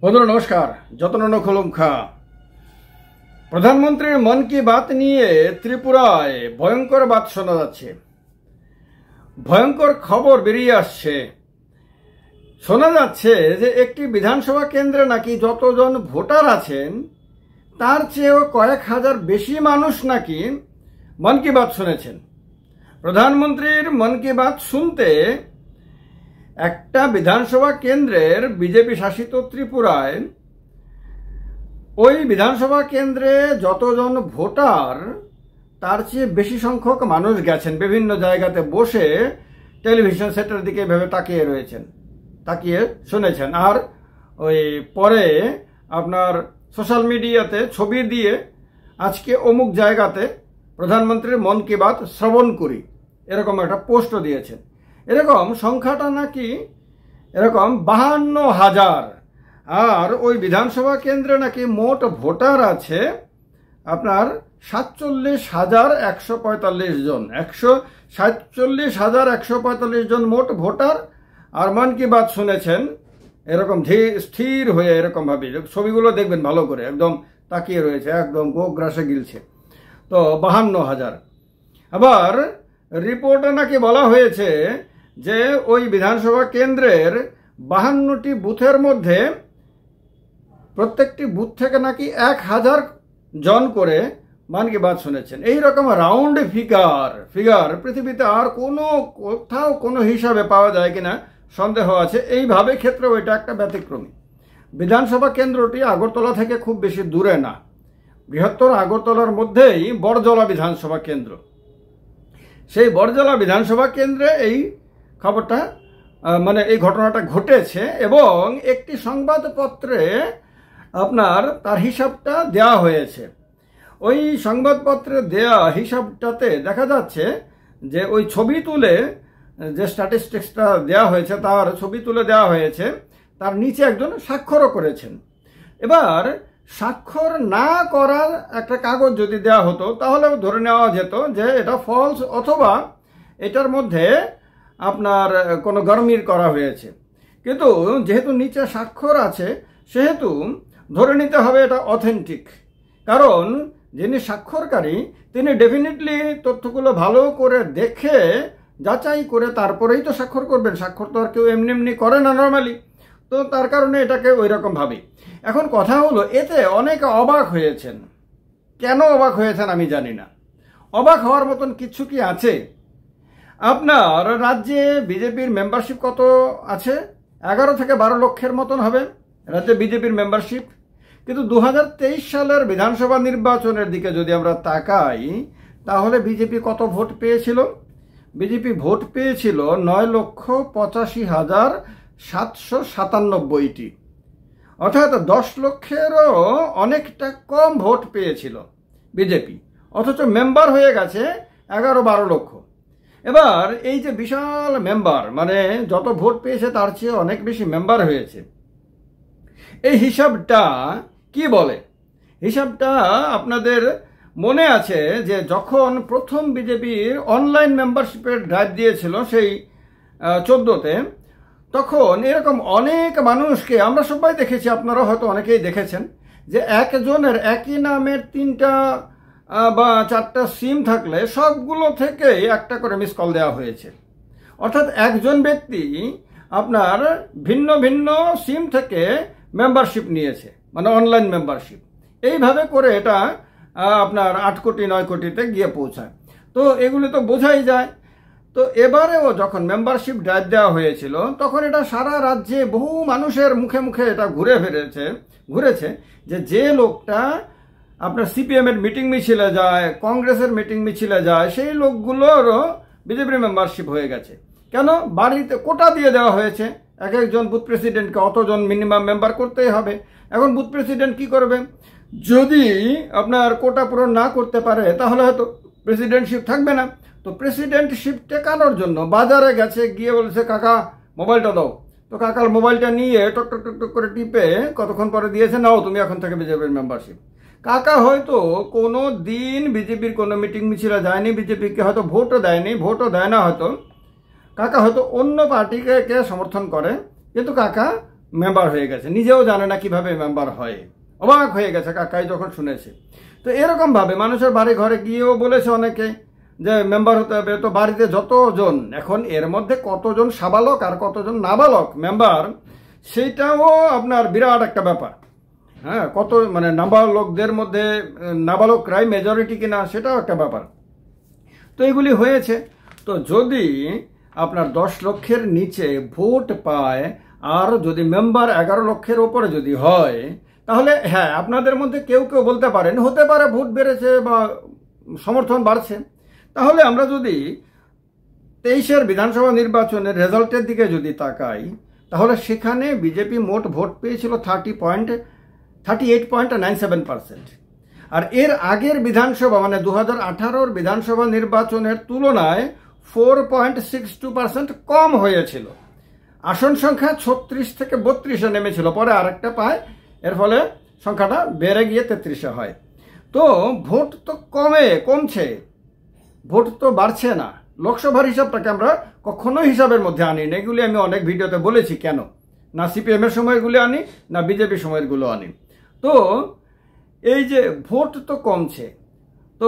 বন্ধুরা নমস্কার। যতন খুলুম খা। প্রধানমন্ত্রীর মন কি বাত নিয়ে ত্রিপুরায় ভয়ঙ্কর বাত শোনা যাচ্ছে, ভয়ঙ্কর খবর বেরিয়ে আসছে। শোনা যাচ্ছে যে একটি বিধানসভা কেন্দ্রে নাকি যতজন ভোটার আছেন তার চেয়েও কয়েক হাজার বেশি মানুষ নাকি মন কি বাত শুনেছেন। প্রধানমন্ত্রীর মন কি বাত শুনতে একটা বিধানসভা কেন্দ্রের বিজেপি শাসিত ত্রিপুরায় ওই বিধানসভা কেন্দ্রে যতজন ভোটার তার চেয়ে বেশি সংখ্যক মানুষ গেছেন। বিভিন্ন জায়গাতে বসে টেলিভিশন সেটের দিকে এভাবে তাকিয়ে শুনেছেন। আর ওই পরে আপনার সোশ্যাল মিডিয়াতে ছবি দিয়ে আজকে অমুক জায়গাতে প্রধানমন্ত্রীর মন কি বাত শ্রবণ করি এরকম একটা পোস্টও দিয়েছেন। এরকম সংখ্যাটা নাকি এরকম 52,000। আর ওই বিধানসভা কেন্দ্রে নাকি মোট ভোটার আছে আপনার 47,145 জন। 47,145 জন মোট ভোটার। আর মন কি বাত শুনেছেন এরকম স্থির হয়ে এরকম ভাবে। ছবিগুলো দেখবেন ভালো করে, একদম তাকিয়ে রয়েছে, একদম গোগ্রাসে গিলছে। তো 52,000। আবার রিপোর্টে নাকি বলা হয়েছে যে ওই বিধানসভা কেন্দ্রের 52টি বুথের মধ্যে প্রত্যেকটি বুথ থেকে নাকি 1,000 জন করে মন কি বাত শুনেছেন। এইরকম রাউন্ড ফিগার পৃথিবীতে আর কোথাও কোনো হিসাবে পাওয়া যায় কিনা সন্দেহ আছে। এইভাবে ক্ষেত্রেও এটা একটা ব্যতিক্রমী। বিধানসভা কেন্দ্রটি আগরতলা থেকে খুব বেশি দূরে না, বৃহত্তর আগরতলার মধ্যেই বড়জলা বিধানসভা কেন্দ্র। সেই বড়জলা বিধানসভা কেন্দ্রে এই খবরটা এই ঘটনাটা ঘটেছে এবং একটি সংবাদপত্রে আপনার তার হিসাবটা দেওয়া হয়েছে। ওই সংবাদপত্রে দেওয়া হিসাবটাতে দেখা যাচ্ছে যে ওই ছবি তুলে যে স্ট্যাটিস্টিক্সটা দেওয়া হয়েছে তার ছবি তুলে দেওয়া হয়েছে, তার নিচে একজন স্বাক্ষরও করেছেন। এবার স্বাক্ষর না করা একটা কাগজ যদি দেওয়া হতো তাহলে ধরে নেওয়া যেত যে এটা ফলস, অথবা এটার মধ্যে আপনার কোনো গরমির করা হয়েছে। কিন্তু যেহেতু নিচে স্বাক্ষর আছে সেহেতু ধরে নিতে হবে এটা অথেন্টিক। কারণ যিনি স্বাক্ষরকারী তিনি ডেফিনেটলি তথ্যগুলো ভালো করে দেখে যাচাই করে তারপরেই তো স্বাক্ষর করবেন। স্বাক্ষর তো আর কেউ এমনি এমনি করে না নর্মালি। তো তার কারণে এটাকে ওই রকম ভাবি। এখন কথা হলো, এতে অনেকে অবাক হয়েছেন। কেন অবাক হয়েছেন আমি জানি না। অবাক হওয়ার মতন কিছু কি আছে? আপনার রাজ্যে বিজেপির মেম্বারশিপ কত আছে? 11 থেকে 12 লক্ষের মতন হবে রাজ্যে বিজেপির মেম্বারশিপ। কিন্তু 2023 সালের বিধানসভা নির্বাচনের দিকে যদি আমরা তাকাই তাহলে বিজেপি কত ভোট পেয়েছিল? বিজেপি ভোট পেয়েছিল 9,85,797টি, অর্থাৎ 10 লক্ষেরও অনেকটা কম ভোট পেয়েছিল বিজেপি, অথচ মেম্বার হয়ে গেছে 11-12 লক্ষ। এবার এই যে বিশাল মেম্বার, যত ভোট পেয়েছে তার চেয়ে অনেক বেশি মেম্বার হয়েছে, এই হিসাবটা কি বলে? হিসাবটা আপনাদের মনে আছে যে যখন প্রথম বিজেপির অনলাইন মেম্বারশিপের ড্রাইভ দিয়েছিল সেই 14তে, তখন এরকম অনেক মানুষকে আমরা সবাই দেখেছি, আপনারা হয়তো অনেকেই দেখেছেন, যে একজনের একই নামের 3টা বা 4টা সিম থাকলে সবগুলো থেকে একটা করে মিস কল দেওয়া হয়েছে। অর্থাৎ একজন ব্যক্তি আপনার ভিন্ন ভিন্ন সিম থেকে মেম্বারশিপ নিয়েছে, অনলাইন মেম্বারশিপ। এইভাবে করে এটা আপনার 8 কোটি 9 কোটিতে গিয়ে পৌঁছায়। তো এগুলো তো বোঝাই যায়। তো এবারেও যখন মেম্বারশিপ ড্রাইভ দেওয়া হয়েছিল তখন এটা সারা রাজ্যে বহু মানুষের মুখে মুখে এটা ঘুরেছে যে লোকটা আপনার সিপিএম এর মিটিং মিছিলে যায়, কংগ্রেসের মিটিং মিছিলে যায়, সেই লোকগুলোরও বিজেপির মেম্বারশিপ হয়ে গেছে। কেন? বাড়িতে কোটা দিয়ে দেওয়া হয়েছে। এক একজন বুথ প্রেসিডেন্টকে অতজন মিনিমাম মেম্বার করতেই হবে। এখন বুথ প্রেসিডেন্ট কি করবে? যদি আপনার কোটা পূরণ না করতে পারে তাহলে হয়তো প্রেসিডেন্টশিপ থাকবে না। তো প্রেসিডেন্টশিপ টেকানোর জন্য বাজারে গেছে, গিয়ে বলেছে কাকা মোবাইলটা দাও। তো কাকার মোবাইলটা নিয়ে টক টক টক টক করে টিপে কতক্ষণ পরে দিয়েছে, নাও তুমি এখন থেকে বিজেপির মেম্বারশিপ। কাকা হয়তো কোনো দিন বিজেপির কোনো মিটিং মিছিলে যায়নি, বিজেপিকে হয়তো ভোটও দেয় না হয়তো। কাকা হয়তো অন্য পার্টিকে সমর্থন করে, কিন্তু কাকা মেম্বার হয়ে গেছে, নিজেও জানে না কিভাবে মেম্বার হয়, অবাক হয়ে গেছে কাকাই যখন শুনেছে। তো এরকমভাবে মানুষের বাড়ি ঘরে গিয়েও বলেছে অনেকে যে মেম্বার হতে হবে। তো বাড়িতে যতজন, এখন এর মধ্যে কতজন সাবালক আর কতজন নাবালক মেম্বার, সেইটাও আপনার বিরাট একটা ব্যাপার। হ্যাঁ, কত মানে নাবালকদের মধ্যে নাবালকরাই মেজরিটি কিনা সেটাও একটা ব্যাপার। তো এগুলি হয়েছে। তো যদি আপনার 10 লক্ষের নিচে ভোট পায় আর যদি মেম্বার 11 লক্ষের ওপরে যদি হয়, তাহলে হ্যাঁ, আপনাদের মধ্যে কেউ কেউ বলতে পারেন হতে পারে ভোট বেড়েছে বা সমর্থন বাড়ছে। তাহলে আমরা যদি 23-এর বিধানসভা নির্বাচনের রেজাল্টের দিকে যদি তাকাই, তাহলে সেখানে বিজেপি মোট ভোট পেয়েছিল 38.97%। আর এর আগের বিধানসভা মানে 2018-র বিধানসভা নির্বাচনের তুলনায় 4.62% কম হয়েছিল। আসন সংখ্যা 36 থেকে 32-এ নেমেছিল, পরে আরেকটা পায়, এর ফলে সংখ্যাটা বেড়ে গিয়ে 33-এ হয়। তো ভোট তো কমছে, ভোট তো বাড়ছে না। লোকসভার হিসাবটাকে আমরা কখনোই হিসাবের মধ্যে আনি না, এগুলি আমি অনেক ভিডিওতে বলেছি। কেন না সিপিএম এর সময়গুলো আনি, না বিজেপি সময়গুলো আনি। তো এই যে ভোট তো কমছে, তো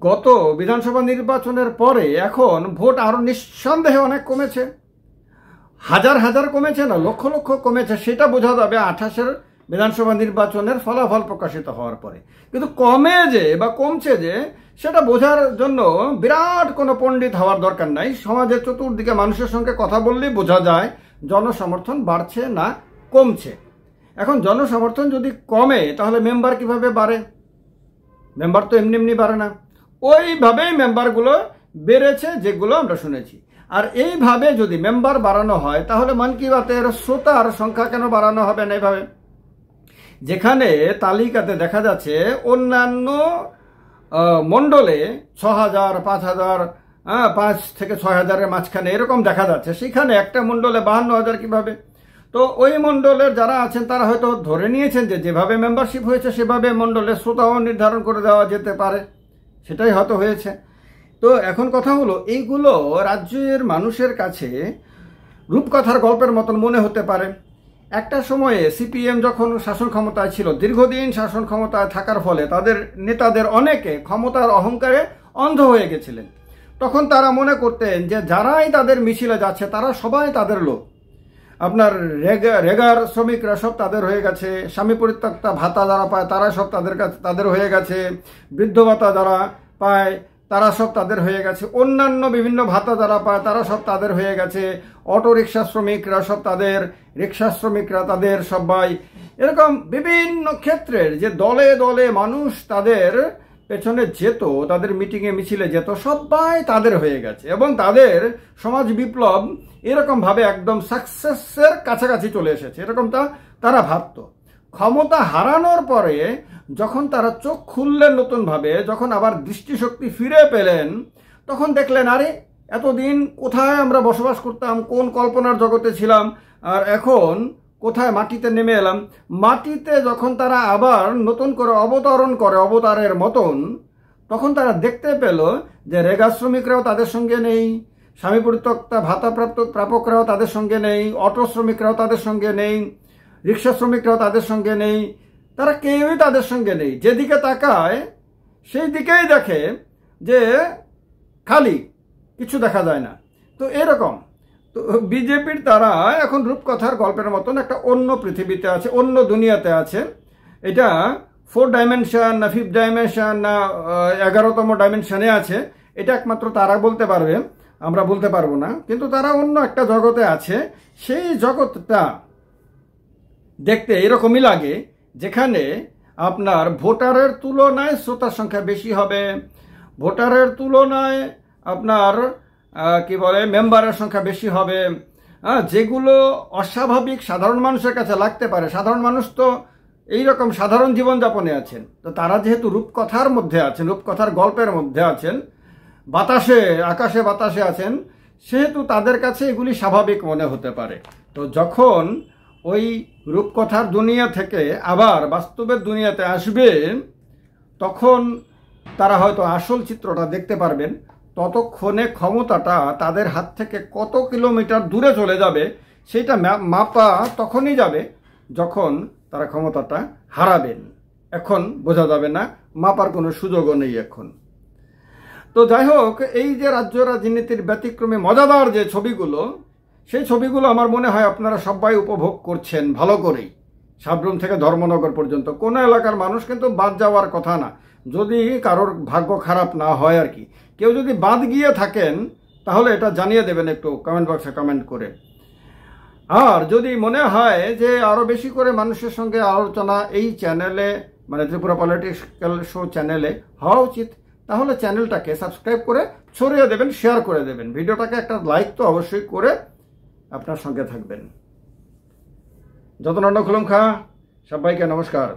গত বিধানসভা নির্বাচনের পরে এখন ভোট আরো নিঃসন্দেহে অনেক কমেছে, হাজার হাজার কমেছে না, লক্ষ লক্ষ কমেছে। সেটা বোঝা যাবে 28-এর বিধানসভা নির্বাচনের ফলাফল প্রকাশিত হওয়ার পরে। কিন্তু কমে যে বা কমছে যে, সেটা বোঝার জন্য বিরাট কোনো পণ্ডিত হওয়ার দরকার নাই। সমাজের চতুর্দিকে মানুষের সঙ্গে কথা বললেই বোঝা যায় জনসমর্থন বাড়ছে না কমছে। এখন জনসমর্থন যদি কমে তাহলে মেম্বার কিভাবে বাড়ে? মেম্বার তো এমনি এমনি বাড়ে না, ওইভাবেই মেম্বারগুলো বেড়েছে যেগুলো আমরা শুনেছি। আর এইভাবে যদি মেম্বার বাড়ানো হয় তাহলে মন কি বাতের শ্রোতার সংখ্যা কেন বাড়ানো হবে না এইভাবে? যেখানে তালিকাতে দেখা যাচ্ছে অন্যান্য মণ্ডলে 6000, 5000, 5 থেকে 6000-এর মাঝখানে এরকম দেখা যাচ্ছে, সেখানে একটা মণ্ডলে 52,000 কিভাবে? তো ওই মণ্ডলের যারা আছেন তারা হয়তো ধরে নিয়েছেন যে যেভাবে মেম্বারশিপ হয়েছে সেভাবে মণ্ডলের শ্রোতাও নির্ধারণ করে দেওয়া যেতে পারে, সেটাই হয়তো হয়েছে। তো এখন কথা হলো, এইগুলো রাজ্যের মানুষের কাছে রূপকথার গল্পের মতন মনে হতে পারে। একটা সময়ে সিপিএম যখন শাসন ক্ষমতায় ছিল, দীর্ঘদিন শাসন ক্ষমতায় থাকার ফলে তাদের নেতাদের অনেকে ক্ষমতার অহংকারে অন্ধ হয়ে গেছিলেন। তখন তারা মনে করতেন যে যারাই তাদের মিছিলে যাচ্ছে তারা সবাই তাদের লোক। আপনার রেগার শ্রমিকরা সব তাদের হয়ে গেছে, স্বামী পরিত্যক্তা ভাতা যারা পায় তারা সব তাদের হয়ে গেছে, বৃদ্ধ ভাতা যারা পায় তারা সব তাদের হয়ে গেছে, অন্যান্য বিভিন্ন ভাতা যারা পায় তারা সব তাদের হয়ে গেছে, অটো রিক্সা শ্রমিকরা সব তাদের, রিক্সা শ্রমিকরা তাদের, সবাই এরকম বিভিন্ন ক্ষেত্রের যে দলে দলে মানুষ তাদের পেছনে যেত, তাদের মিটিংয়ে মিছিলে যেত, সবাই তাদের হয়ে গেছে এবং তাদের সমাজ বিপ্লব এরকমভাবে একদম সাকসেসের কাছাকাছি চলে এসেছে, এরকমটা তারা ভাবত। ক্ষমতা হারানোর পরে যখন তারা চোখ খুললেন নতুনভাবে, যখন আবার দৃষ্টিশক্তি ফিরে পেলেন, তখন দেখলেন আরে এতদিন কোথায় আমরা বসবাস করতাম, কোন কল্পনার জগতে ছিলাম, আর এখন কোথায় মাটিতে নেমে এলাম। মাটিতে যখন তারা আবার নতুন করে অবতরণ করে অবতারের মতন, তখন তারা দেখতে পেল যে রেগা শ্রমিকরাও তাদের সঙ্গে নেই, স্বামী পরিত্যক্তা ভাতা প্রাপকরাও তাদের সঙ্গে নেই, অটো শ্রমিকরাও তাদের সঙ্গে নেই, রিক্সা শ্রমিকরাও তাদের সঙ্গে নেই, তারা কেউই তাদের সঙ্গে নেই। যেদিকে তাকায় সেই দিকেই দেখে যে খালি, কিছু দেখা যায় না। তো এরকম তো বিজেপির তারা এখন রূপকথার গল্পের মতন একটা অন্য পৃথিবীতে আছে, অন্য দুনিয়াতে আছে। এটা 4 ডাইমেনশন না 5 ডাইমেনশন না 11তম ডাইমেনশনে আছে, এটা একমাত্র তারা বলতে পারবে, আমরা বলতে পারবো না। কিন্তু তারা অন্য একটা জগতে আছে। সেই জগৎটা দেখতে এরকমই লাগে, যেখানে আপনার ভোটারের তুলনায় শ্রোতার সংখ্যা বেশি হবে, ভোটারের তুলনায় আপনার কি বলে মেম্বারের সংখ্যা বেশি হবে। যেগুলো অস্বাভাবিক সাধারণ মানুষের কাছে লাগতে পারে, সাধারণ মানুষ তো এইরকম সাধারণ জীবনযাপনে আছেন, তো তারা যেহেতু রূপকথার মধ্যে আছেন, রূপকথার গল্পের মধ্যে আছেন, আকাশে বাতাসে আছেন, সেহেতু তাদের কাছে এগুলি স্বাভাবিক মনে হতে পারে। তো যখন ওই রূপকথার দুনিয়া থেকে আবার বাস্তবের দুনিয়াতে আসবে, তখন তারা হয়তো আসল চিত্রটা দেখতে পারবেন। ততক্ষণে ক্ষমতাটা তাদের হাত থেকে কত কিলোমিটার দূরে চলে যাবে সেটা মাপা তখনই যাবে যখন তারা ক্ষমতাটা হারাবেন। এখন বোঝা যাবে না, মাপার কোনো সুযোগও নেই এখন। তো যাই হোক, এই যে রাজ্য রাজনীতির ব্যতিক্রমী মজাদার যে ছবিগুলো, সেই ছবিগুলো আমার মনে হয় আপনারা সবাই উপভোগ করছেন ভালো করেই। সাবরুম থেকে ধর্মনগর পর্যন্ত কোনো এলাকার মানুষ কিন্তু বাদ যাওয়ার কথা না, যদি কারোর ভাগ্য খারাপ না হয় আর কি। কেউ যদি বাদ গিয়ে থাকেন তাহলে এটা জানিয়ে দেবেন একটু কমেন্ট বক্সে কমেন্ট করে। আর যদি মনে হয় যে আরও বেশি করে মানুষের সঙ্গে আলোচনা এই চ্যানেলে, মানে ত্রিপুরা পলিটিক্যাল শো চ্যানেলে হওয়া উচিত, তাহলে চ্যানেলটাকে সাবস্ক্রাইব করে ছড়িয়ে দেবেন, শেয়ার করে দেবেন, ভিডিওটাকে একটা লাইক তো অবশ্যই করে আপনার সঙ্গে থাকবেন। যতনন্দ খুলুম খা, সবাইকে নমস্কার।